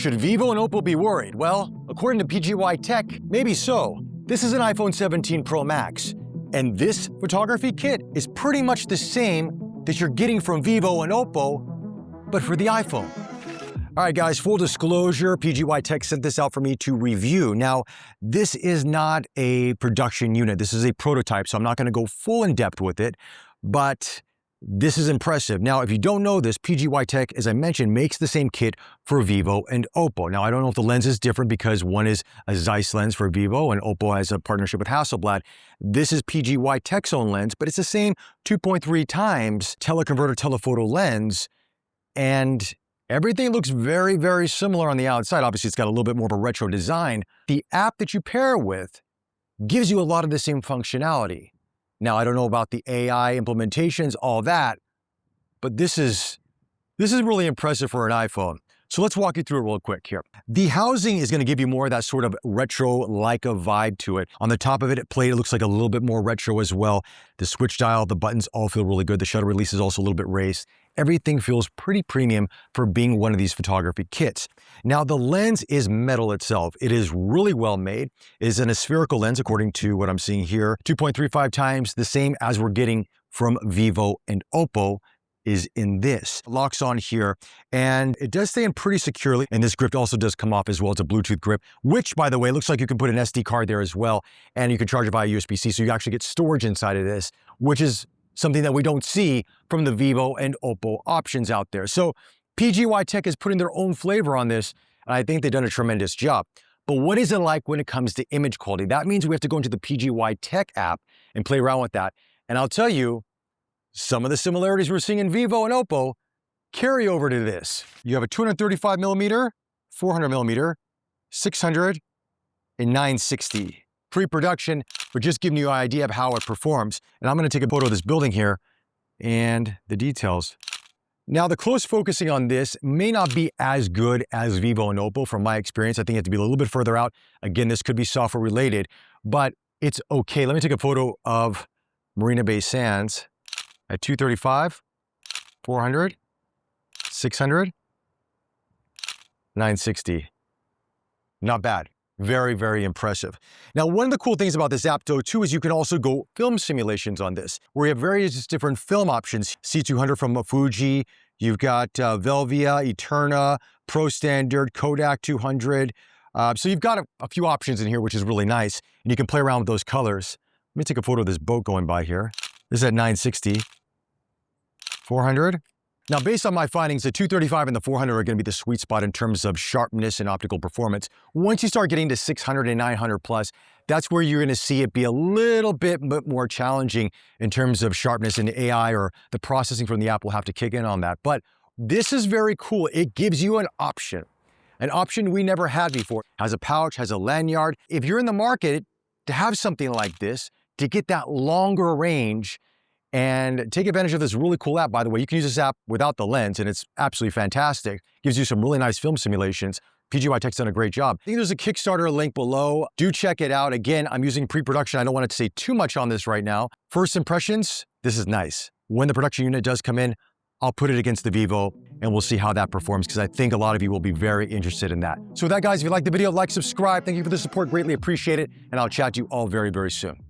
Should Vivo and Oppo be worried? Well, according to PGYTECH, maybe so. This is an iPhone 17 Pro Max, and this photography kit is pretty much the same that you're getting from Vivo and Oppo, but for the iPhone. All right, guys, full disclosure, PGYTECH sent this out for me to review. Now, this is not a production unit. This is a prototype, so I'm not gonna go full in depth with it, but this is impressive. Now, if you don't know this, PGYTECH, as I mentioned, makes the same kit for Vivo and Oppo. Now, I don't know if the lens is different because one is a Zeiss lens for Vivo and Oppo has a partnership with Hasselblad. This is PGYTECH's own lens, but it's the same 2.3 times teleconverter telephoto lens, and everything looks very, very similar on the outside. Obviously, it's got a little bit more of a retro design. The app that you pair with gives you a lot of the same functionality. Now, I don't know about the AI implementations, all that, but this is really impressive for an iPhone. So let's walk you through it real quick here. The housing is gonna give you more of that sort of retro-like a vibe to it. On the top of it, it looks like a little bit more retro as well. The switch dial, the buttons all feel really good. The shutter release is also a little bit raised. Everything feels pretty premium for being one of these photography kits. Now, the lens is metal itself. It is really well made. It is a spherical lens, according to what I'm seeing here. 2.35 times the same as we're getting from Vivo and Oppo is in this. It locks on here, and it does stay in pretty securely, and this grip also does come off as well. It's a Bluetooth grip, which, by the way, looks like you can put an SD card there as well, and you can charge it via USB-C, so you actually get storage inside of this, which is something that we don't see from the Vivo and Oppo options out there. So PGYTECH is putting their own flavor on this, and I think they've done a tremendous job. But what is it like when it comes to image quality? That means we have to go into the PGYTECH app and play around with that. And I'll tell you, some of the similarities we're seeing in Vivo and Oppo carry over to this. You have a 235 millimeter, 400 millimeter, 600, and 960. Pre-production, but just giving you an idea of how it performs. And I'm gonna take a photo of this building here and the details. Now, the close focusing on this may not be as good as Vivo and Oppo from my experience. I think you have to be a little bit further out. Again, this could be software related, but it's okay. Let me take a photo of Marina Bay Sands at 235, 400, 600, 960. Not bad. Very, very impressive. Now, one of the cool things about this app, though, too, is you can also go film simulations on this, where you have various different film options. C200 from Fuji, you've got Velvia, Eterna, Pro Standard, Kodak 200. So you've got a few options in here, which is really nice, and you can play around with those colors. Let me take a photo of this boat going by here. This is at 960, 400. Now, based on my findings, the 235 and the 400 are gonna be the sweet spot in terms of sharpness and optical performance. Once you start getting to 600 and 900 plus, that's where you're gonna see it be a little bit more challenging in terms of sharpness, and AI or the processing from the app will have to kick in on that. But this is very cool. It gives you an option we never had before. Has a pouch, has a lanyard. If you're in the market to have something like this, to get that longer range, and take advantage of this really cool app. By the way, you can use this app without the lens, and it's absolutely fantastic. Gives you some really nice film simulations. PGYTECH's done a great job. I think there's a Kickstarter link below. Do check it out. Again, I'm using pre-production. I don't want to say too much on this right now. First impressions, this is nice. When the production unit does come in, I'll put it against the Vivo, and we'll see how that performs, because I think a lot of you will be very interested in that. So with that, guys, if you liked the video, like, subscribe. Thank you for the support. Greatly appreciate it, and I'll chat to you all very, very soon.